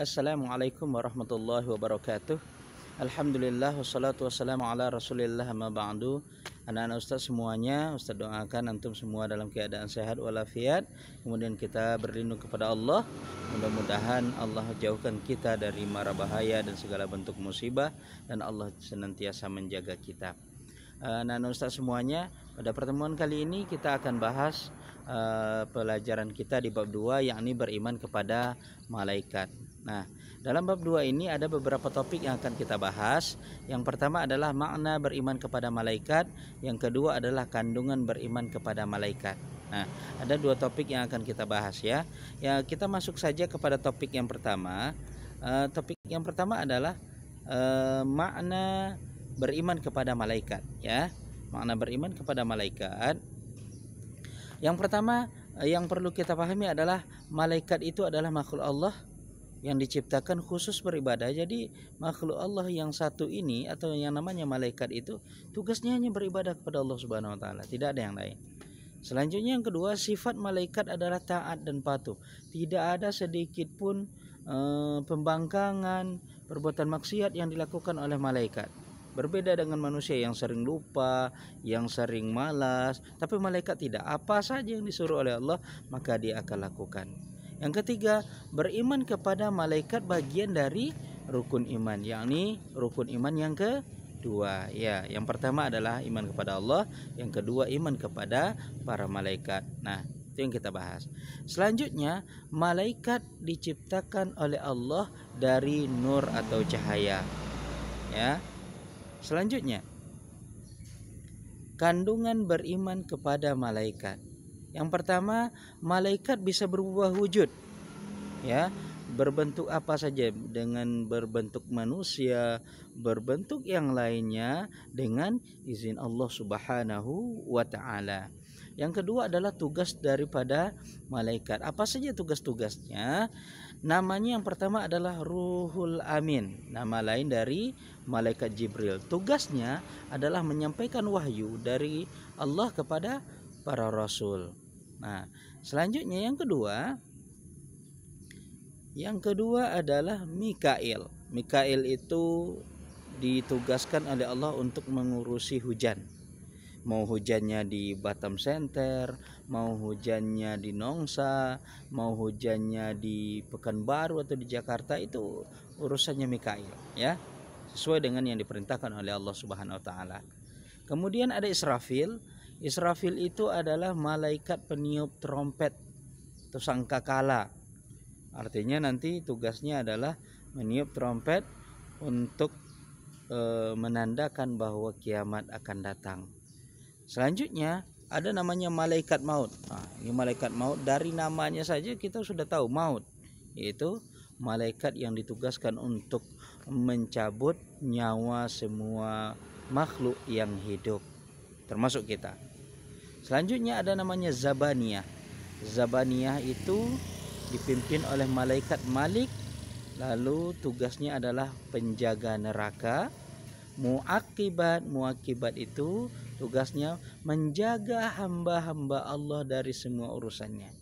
Assalamualaikum warahmatullahi wabarakatuh. Alhamdulillah wassalatu wassalamu ala rasulillah amma ba'du. Anak-anak ustaz semuanya, ustaz doakan antum semua dalam keadaan sehat walafiat. Kemudian kita berlindung kepada Allah. Mudah-mudahan Allah jauhkan kita dari mara bahaya dan segala bentuk musibah, dan Allah senantiasa menjaga kita. Anak-anak ustaz semuanya, pada pertemuan kali ini kita akan bahas pelajaran kita di bab 2, yakni beriman kepada malaikat. Nah, dalam bab 2 ini ada beberapa topik yang akan kita bahas. Yang pertama adalah makna beriman kepada malaikat, yang kedua adalah kandungan beriman kepada malaikat. Nah, ada dua topik yang akan kita bahas ya. Ya, kita masuk saja kepada topik yang pertama. Topik yang pertama adalah makna beriman kepada malaikat ya. Makna beriman kepada malaikat. Yang pertama yang perlu kita pahami adalah malaikat itu adalah makhluk Allah yang diciptakan khusus beribadah. Jadi makhluk Allah yang satu ini atau yang namanya malaikat itu tugasnya hanya beribadah kepada Allah Subhanahu wa taala, tidak ada yang lain. Selanjutnya yang kedua, sifat malaikat adalah taat dan patuh. Tidak ada sedikit pun pembangkangan, perbuatan maksiat yang dilakukan oleh malaikat. Berbeda dengan manusia yang sering lupa, yang sering malas, tapi malaikat tidak. Apa saja yang disuruh oleh Allah maka dia akan lakukan. Yang ketiga, beriman kepada malaikat bagian dari rukun iman, yakni rukun iman yang kedua. Ya, yang pertama adalah iman kepada Allah, yang kedua iman kepada para malaikat. Nah, itu yang kita bahas. Selanjutnya, malaikat diciptakan oleh Allah dari nur atau cahaya. Ya. Selanjutnya, kandungan beriman kepada malaikat. Yang pertama, malaikat bisa berubah wujud, ya, berbentuk apa saja, dengan berbentuk manusia, berbentuk yang lainnya dengan izin Allah Subhanahu wa taala. Yang kedua adalah tugas daripada malaikat. Apa saja tugas-tugasnya? Namanya yang pertama adalah Ruhul Amin, nama lain dari malaikat Jibril. Tugasnya adalah menyampaikan wahyu dari Allah kepada para rasul. Nah, selanjutnya yang kedua adalah Mikail. Mikail itu ditugaskan oleh Allah untuk mengurusi hujan. Mau hujannya di Batam Center, mau hujannya di Nongsa, mau hujannya di Pekanbaru atau di Jakarta, itu urusannya Mikail ya, sesuai dengan yang diperintahkan oleh Allah Subhanahu wa taala. Kemudian ada Israfil. Israfil itu adalah malaikat peniup trompet atau sangkakala. Artinya nanti tugasnya adalah meniup trompet untuk menandakan bahwa kiamat akan datang. Selanjutnya ada namanya malaikat maut. Nah, ini malaikat maut, dari namanya saja kita sudah tahu maut, yaitu malaikat yang ditugaskan untuk mencabut nyawa semua makhluk yang hidup, termasuk kita. Selanjutnya ada namanya Zabaniyah. Zabaniyah itu dipimpin oleh malaikat Malik, lalu tugasnya adalah penjaga neraka. Muakibat itu tugasnya menjaga hamba-hamba Allah dari semua urusannya.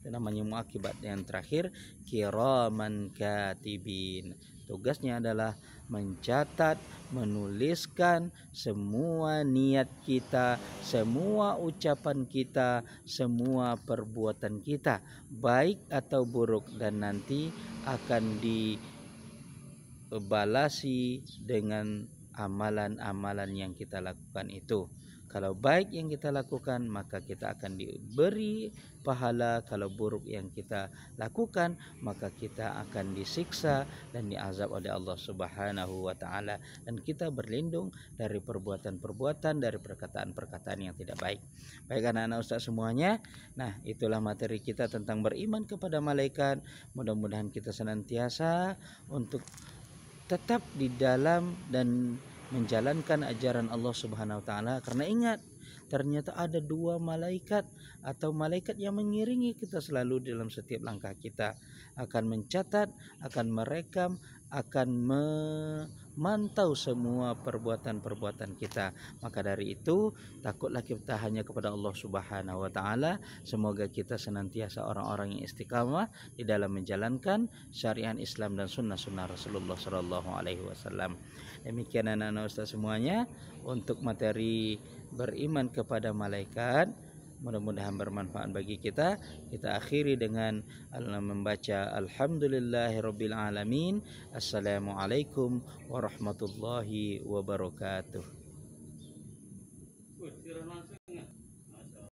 Itu namanya muakibat. Yang terakhir, kiraman katibin. Tugasnya adalah mencatat, menuliskan semua niat kita, semua ucapan kita, semua perbuatan kita, baik atau buruk, dan nanti akan dibalasi dengan amalan-amalan yang kita lakukan itu. Kalau baik yang kita lakukan, maka kita akan diberi pahala. Kalau buruk yang kita lakukan, maka kita akan disiksa dan diazab oleh Allah Subhanahu wa taala, dan kita berlindung dari perbuatan-perbuatan, dari perkataan-perkataan yang tidak baik. Baik anak-anak ustaz semuanya, nah itulah materi kita tentang beriman kepada malaikat. Mudah-mudahan kita senantiasa untuk tetap di dalam dan menjalankan ajaran Allah Subhanahu wa taala, karena ingat, ternyata ada dua malaikat atau malaikat yang mengiringi kita selalu dalam setiap langkah kita. akan mencatat, akan merekam, akan memantau semua perbuatan-perbuatan kita. Maka dari itu, takutlah kita hanya kepada Allah Subhanahu wa taala. Semoga kita senantiasa orang-orang yang istiqamah di dalam menjalankan syariat Islam dan sunnah-sunnah Rasulullah sallallahu alaihi wasallam. Demikian anak-anak ustaz semuanya untuk materi beriman kepada malaikat. Mudah-mudahan bermanfaat bagi kita. Kita akhiri dengan membaca Alhamdulillahirabbil alamin. Assalamualaikum warahmatullahi wabarakatuh.